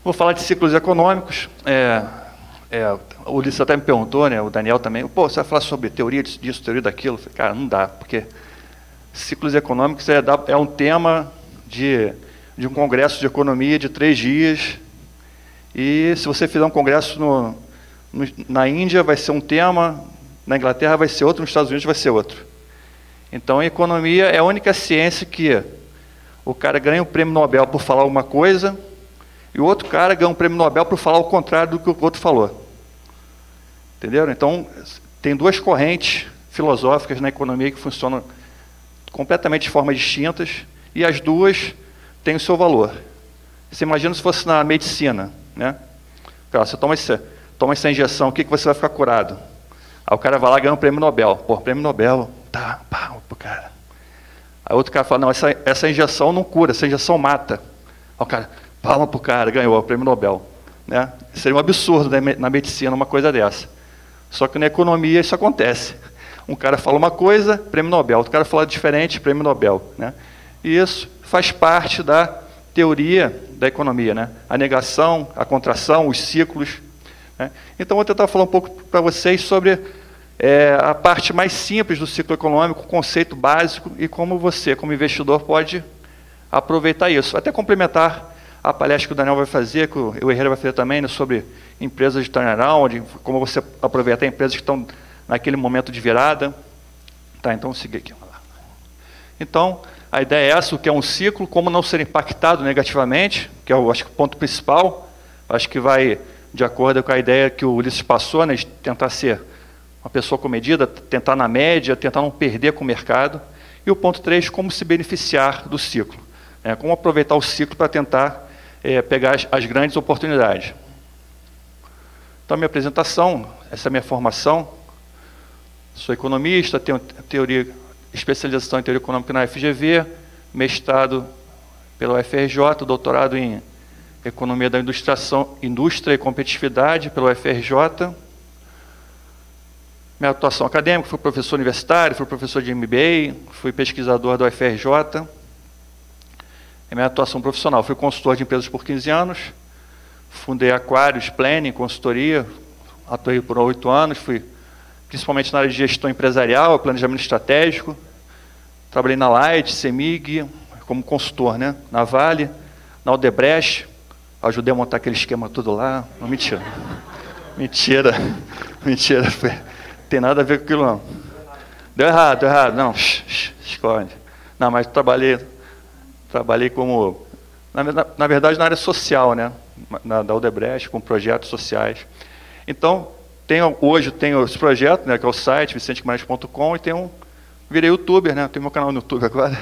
Vou falar de ciclos econômicos. O Ulisses até me perguntou, né, o Daniel também, pô, você vai falar sobre teoria disso, teoria daquilo? Eu falei, cara, não dá, porque ciclos econômicos é um tema de um congresso de economia de 3 dias, e se você fizer um congresso na Índia, vai ser um tema, na Inglaterra vai ser outro, nos Estados Unidos vai ser outro. Então, a economia é a única ciência que o cara ganha um prêmio Nobel por falar uma coisa, e o outro cara ganha um prêmio Nobel por falar o contrário do que o outro falou. Entenderam? Então, tem 2 correntes filosóficas na economia que funcionam completamente de formas distintas, e as 2 têm o seu valor. Você imagina se fosse na medicina, né? Você toma essa injeção, o que você vai ficar curado? Aí o cara vai lá e ganha um prêmio Nobel. Pô, prêmio Nobel, tá, pá, pro cara. Aí outro cara fala, não, essa injeção não cura, essa injeção mata. Aí o cara, palma pro cara, ganhou o prêmio Nobel. Né? Seria um absurdo na medicina uma coisa dessa. Só que na economia isso acontece. Um cara fala uma coisa, prêmio Nobel. Outro cara fala diferente, prêmio Nobel. Né? E isso faz parte da teoria da economia. Né? A negação, a contração, os ciclos. Né? Então, vou tentar falar um pouco para vocês sobre a parte mais simples do ciclo econômico, o conceito básico, e como você, como investidor, pode aproveitar isso. Até complementar a palestra que o Daniel vai fazer, que o Herrera vai fazer também, né, sobre empresas de turnaround, como você aproveitar empresas que estão naquele momento de virada. Tá, então vamos seguir aqui. Então, a ideia é essa, o que é um ciclo, como não ser impactado negativamente, que é, acho que o ponto principal, acho que vai de acordo com a ideia que o Ulisses passou, né, de tentar ser uma pessoa comedida, tentar na média, tentar não perder com o mercado. E o ponto 3, como se beneficiar do ciclo. Né, como aproveitar o ciclo para tentar pegar as grandes oportunidades. Então, minha apresentação, essa é a minha formação. Sou economista, tenho especialização em teoria econômica na FGV, mestrado pela UFRJ, doutorado em economia da indústria e competitividade pela UFRJ. Minha atuação acadêmica, fui professor universitário, fui professor de MBA, fui pesquisador da UFRJ. Minha atuação profissional, fui consultor de empresas por 15 anos, fundei Aquarius Planning, consultoria, atuei por 8 anos, fui principalmente na área de gestão empresarial, planejamento estratégico, trabalhei na Light, CEMIG, como consultor, né? Na Vale, na Odebrecht, ajudei a montar aquele esquema tudo lá. Não, mentira. Mentira, tem nada a ver com aquilo não. Deu errado, não, esconde. Não, mas trabalhei como, na verdade, na área social, né? Da Odebrecht, com projetos sociais. Então, hoje tenho esse projeto, né, que é o site, vicenteguimarães.com, e virei youtuber, né? Tenho meu canal no YouTube agora,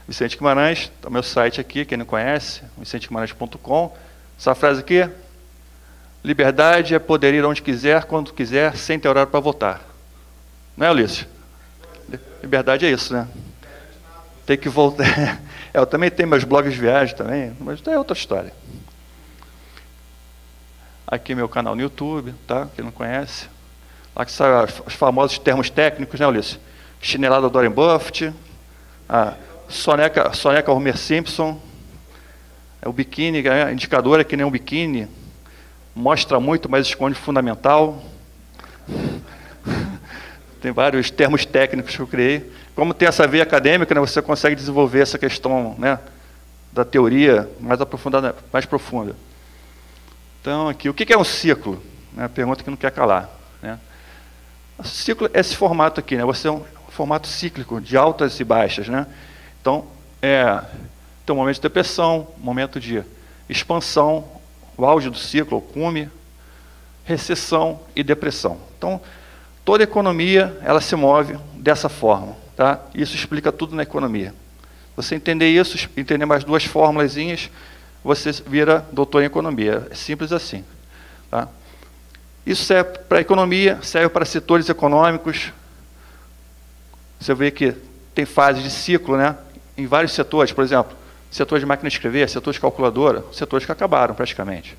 Vicente Guimarães, tá o meu site aqui, quem não conhece, vicenteguimarães.com. Essa frase aqui, liberdade é poder ir onde quiser, quando quiser, sem ter horário para voltar. Não é, Ulisses? Liberdade é isso, né? Tem que voltar. Eu também tenho meus blogs de viagem também, mas é outra história. Aqui meu canal no YouTube, tá? Quem não conhece. Lá que saem os famosos termos técnicos, né, Ulisses? Chinelada do Warren Buffett, a soneca Homer Simpson, o biquíni, a indicadora que nem um biquíni, mostra muito, mas esconde o fundamental. Tem vários termos técnicos que eu criei. Como tem essa veia acadêmica, né, você consegue desenvolver essa questão, né, da teoria mais aprofundada, mais profunda. Então, aqui, o que é um ciclo? É a pergunta que não quer calar. Né? O ciclo é esse formato aqui, né? Você é um formato cíclico, de altas e baixas. Né? Então, tem um momento de depressão, um momento de expansão, o auge do ciclo, o cume, recessão e depressão. Então, toda economia ela se move dessa forma. Tá? Isso explica tudo na economia. Você entender isso, entender mais 2 formulazinhas, você vira doutor em economia. É simples assim. Tá? Isso serve para a economia, serve para setores econômicos. Você vê que tem fases de ciclo, né? Em vários setores, por exemplo, setor de máquina de escrever, setor de calculadora, setores que acabaram praticamente.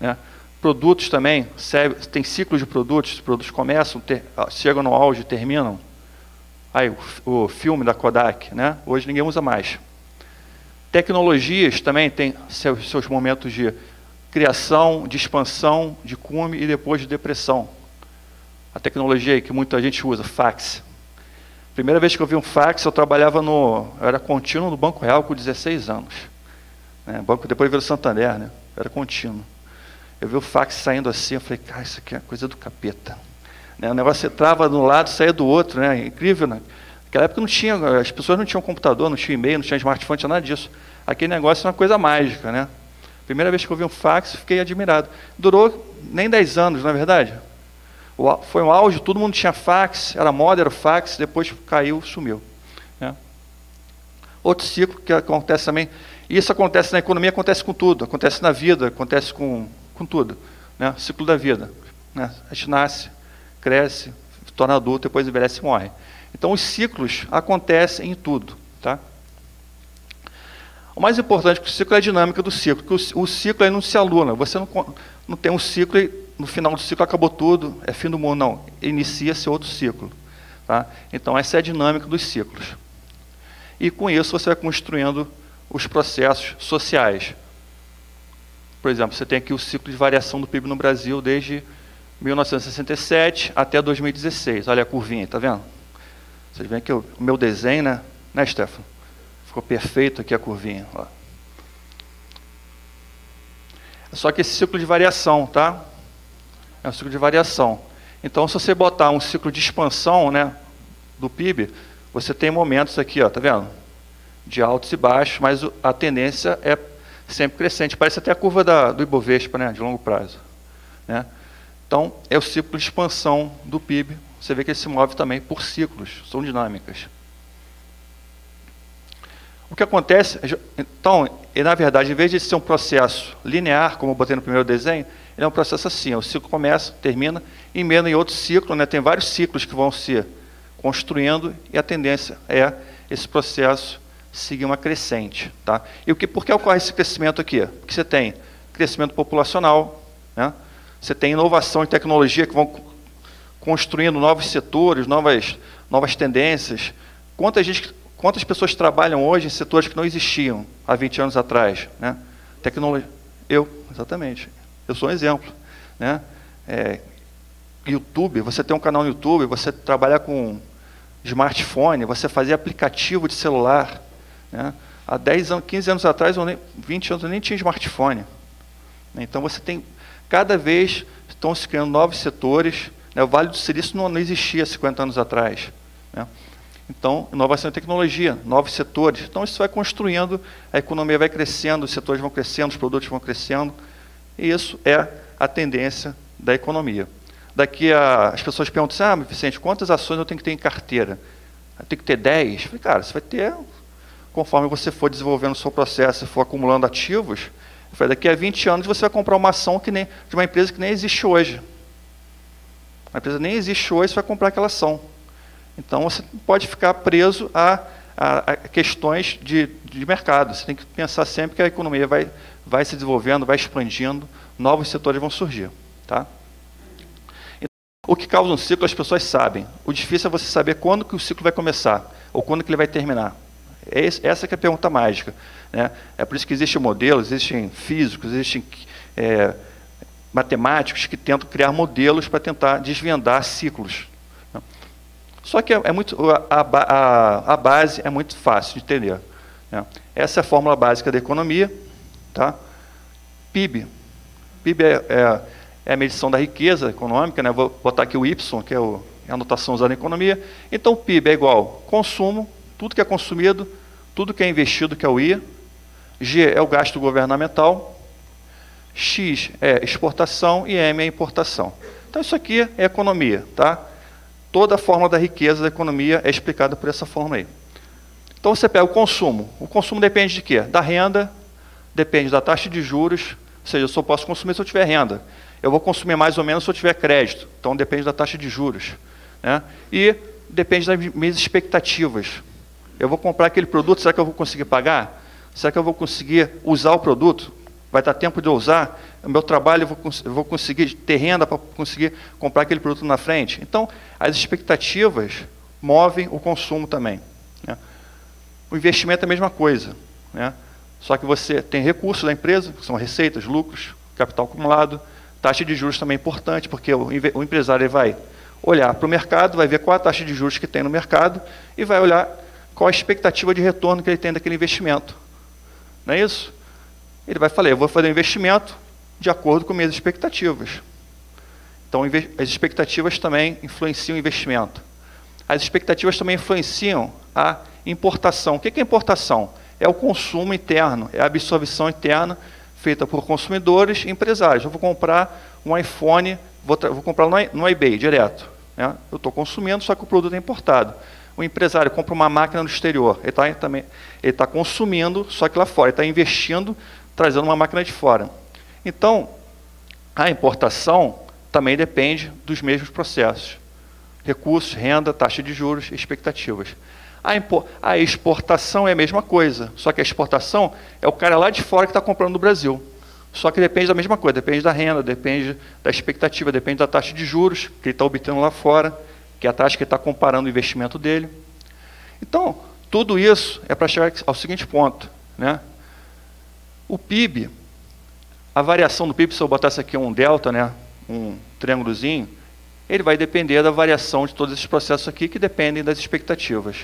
Né? Produtos também, tem ciclos de produtos, os produtos começam, chegam no auge, terminam. Aí, o filme da Kodak, né? Hoje ninguém usa mais. Tecnologias também têm seus momentos de criação, de expansão, de cume e depois de depressão. A tecnologia aí que muita gente usa, fax. Primeira vez que eu vi um fax, eu trabalhava eu era contínuo no Banco Real com 16 anos. Banco, depois veio o Santander, né? Eu era contínuo. Eu vi o fax saindo assim, eu falei, cara, isso aqui é coisa do capeta. O negócio entrava de um lado e saía do outro, né? Incrível, né? Naquela época não tinha, as pessoas não tinham computador, não tinham e-mail, não tinha smartphone, não tinha nada disso. Aquele negócio é uma coisa mágica, né? Primeira vez que eu vi um fax, fiquei admirado. Durou nem 10 anos, não é verdade? Foi um auge, todo mundo tinha fax, era moda, era o fax, depois caiu, sumiu. Né? Outro ciclo que acontece também, isso acontece na economia, acontece com tudo, acontece na vida, acontece com tudo. Né? Ciclo da vida. Né? A gente nasce, cresce, se torna adulto, depois envelhece e morre. Então, os ciclos acontecem em tudo. Tá? O mais importante é que o ciclo é a dinâmica do ciclo, porque o ciclo aí não se aluna, você não tem um ciclo e no final do ciclo acabou tudo, é fim do mundo, não. Inicia-se outro ciclo. Tá? Então, essa é a dinâmica dos ciclos. E com isso você vai construindo os processos sociais. Por exemplo, você tem aqui o ciclo de variação do PIB no Brasil desde 1967 até 2016. Olha a curvinha, está vendo? Vocês veem aqui o meu desenho, né, Stefano? Ficou perfeito aqui a curvinha. Ó. Só que esse ciclo de variação, tá? É um ciclo de variação. Então, se você botar um ciclo de expansão, né, do PIB, você tem momentos aqui, ó, tá vendo? De altos e baixos, mas a tendência é sempre crescente. Parece até a curva do Ibovespa, né, de longo prazo. Né? Então, é o ciclo de expansão do PIB. Você vê que ele se move também por ciclos, são dinâmicas. O que acontece, então, na verdade, em vez de ser um processo linear, como eu botei no primeiro desenho, ele é um processo assim, o ciclo começa, termina, emenda em outro ciclo, né? Tem vários ciclos que vão se construindo e a tendência é esse processo seguir uma crescente. Tá? E por que ocorre esse crescimento aqui? Porque você tem crescimento populacional, né? Você tem inovação e tecnologia que vão construindo novos setores, novas tendências. Quantas pessoas trabalham hoje em setores que não existiam há 20 anos atrás? Né? Tecnologia. Exatamente. Eu sou um exemplo. Né? YouTube, você tem um canal no YouTube, você trabalha com smartphone, você fazia aplicativo de celular. Né? Há 10 anos, 15 anos atrás, 20 anos, eu nem tinha smartphone. Então, você tem, cada vez estão se criando novos setores. Né? O Vale do Silício não existia 50 anos atrás. Né? Então, inovação e tecnologia, novos setores. Então, isso vai construindo, a economia vai crescendo, os setores vão crescendo, os produtos vão crescendo. E isso é a tendência da economia. As pessoas perguntam assim, Vicente, quantas ações eu tenho que ter em carteira? Eu tenho que ter 10? Eu falei, cara, você vai ter, conforme você for desenvolvendo o seu processo e for acumulando ativos, eu falei, daqui a 20 anos você vai comprar uma ação de uma empresa que nem existe hoje. A empresa nem existe hoje, você vai comprar aquela ação. Então, você pode ficar preso a questões de mercado. Você tem que pensar sempre que a economia vai se desenvolvendo, vai expandindo, novos setores vão surgir. Tá? Então, o que causa um ciclo, as pessoas sabem. O difícil é você saber quando que o ciclo vai começar, ou quando que ele vai terminar. Essa que é a pergunta mágica. Né? É por isso que existem modelos, existem físicos, existem matemáticos que tentam criar modelos para tentar desvendar ciclos. Só que a base é muito fácil de entender. Né? Essa é a fórmula básica da economia. Tá? PIB. PIB é a medição da riqueza econômica. Né? Vou botar aqui o Y, que é a anotação usada em economia. Então, PIB é igual consumo, tudo que é consumido, tudo que é investido, que é o I. G é o gasto governamental. X é exportação e M é importação. Então, isso aqui é economia. Tá? Toda a fórmula da riqueza da economia é explicada por essa fórmula aí. Então, você pega o consumo. O consumo depende de quê? Da renda, depende da taxa de juros, ou seja, eu só posso consumir se eu tiver renda. Eu vou consumir mais ou menos se eu tiver crédito. Então, depende da taxa de juros. Né? E depende das minhas expectativas. Eu vou comprar aquele produto, será que eu vou conseguir pagar? Será que eu vou conseguir usar o produto? Vai dar tempo de eu usar? O meu trabalho, eu vou conseguir ter renda para conseguir comprar aquele produto na frente? Então, as expectativas movem o consumo também. Né? O investimento é a mesma coisa. Né? Só que você tem recursos da empresa, que são receitas, lucros, capital acumulado. Taxa de juros também é importante, porque o empresário vai olhar para o mercado, vai ver qual a taxa de juros que tem no mercado e vai olhar qual a expectativa de retorno que ele tem daquele investimento. Não é isso? Ele vai falar, eu vou fazer um investimento de acordo com minhas expectativas. Então, as expectativas também influenciam o investimento. As expectativas também influenciam a importação. O que é importação? É o consumo interno, é a absorção interna feita por consumidores e empresários. Eu vou comprar um iPhone, vou comprar no eBay direto. Né? Eu estou consumindo, só que o produto é importado. O empresário compra uma máquina no exterior, ele está consumindo, só que lá fora, ele está investindo, trazendo uma máquina de fora. Então, a importação também depende dos mesmos processos. Recursos, renda, taxa de juros, expectativas. A exportação é a mesma coisa, só que a exportação é o cara lá de fora que está comprando no Brasil. Só que depende da mesma coisa, depende da renda, depende da expectativa, depende da taxa de juros que ele está obtendo lá fora, que é a taxa que ele está comparando o investimento dele. Então, tudo isso é para chegar ao seguinte ponto. Né? O PIB, a variação do PIB, se eu botasse aqui um delta, né, um triângulozinho, ele vai depender da variação de todos esses processos aqui que dependem das expectativas.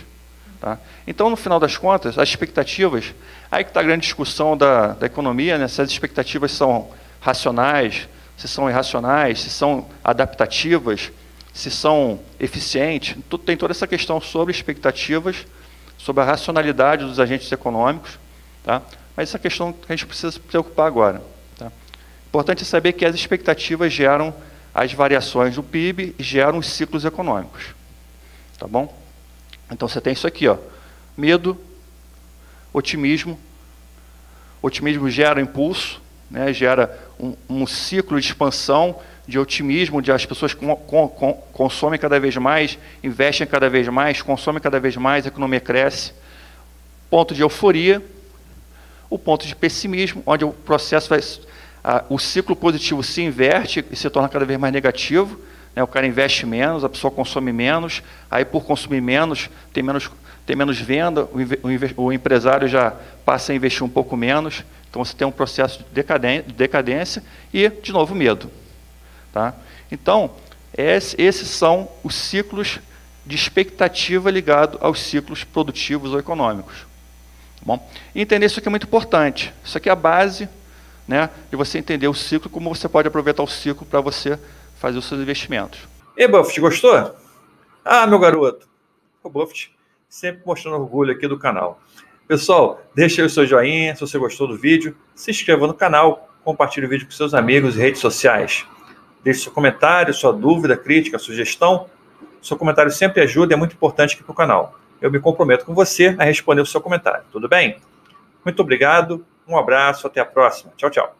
Tá? Então, no final das contas, as expectativas, aí que está a grande discussão da economia, né, se as expectativas são racionais, se são irracionais, se são adaptativas, se são eficientes, tem toda essa questão sobre expectativas, sobre a racionalidade dos agentes econômicos, tá? Mas essa questão que a gente precisa se preocupar agora. Tá? Importante é saber que as expectativas geram as variações do PIB e geram os ciclos econômicos. Tá bom? Então você tem isso aqui, ó, medo, otimismo. Otimismo gera impulso, né, gera um ciclo de expansão, de otimismo, onde as pessoas consomem cada vez mais, investem cada vez mais, consomem cada vez mais, a economia cresce. Ponto de euforia, o ponto de pessimismo, onde o processo o ciclo positivo se inverte e se torna cada vez mais negativo. Né, o cara investe menos, a pessoa consome menos, aí por consumir menos, tem menos venda, o empresário já passa a investir um pouco menos, então você tem um processo de decadência e, de novo, medo. Tá? Então, esses são os ciclos de expectativa ligado aos ciclos produtivos ou econômicos. Tá bom? E entender isso aqui é muito importante. Isso aqui é a base, né, de você entender o ciclo, como você pode aproveitar o ciclo para você fazer os seus investimentos. E Buffett, gostou? Ah, meu garoto, o Buffett sempre mostrando orgulho aqui do canal. Pessoal, deixa aí o seu joinha se você gostou do vídeo, se inscreva no canal, compartilhe o vídeo com seus amigos e redes sociais. Deixe seu comentário, sua dúvida, crítica, sugestão. Seu comentário sempre ajuda e é muito importante aqui para o canal. Eu me comprometo com você a responder o seu comentário. Tudo bem? Muito obrigado, um abraço, até a próxima. Tchau, tchau.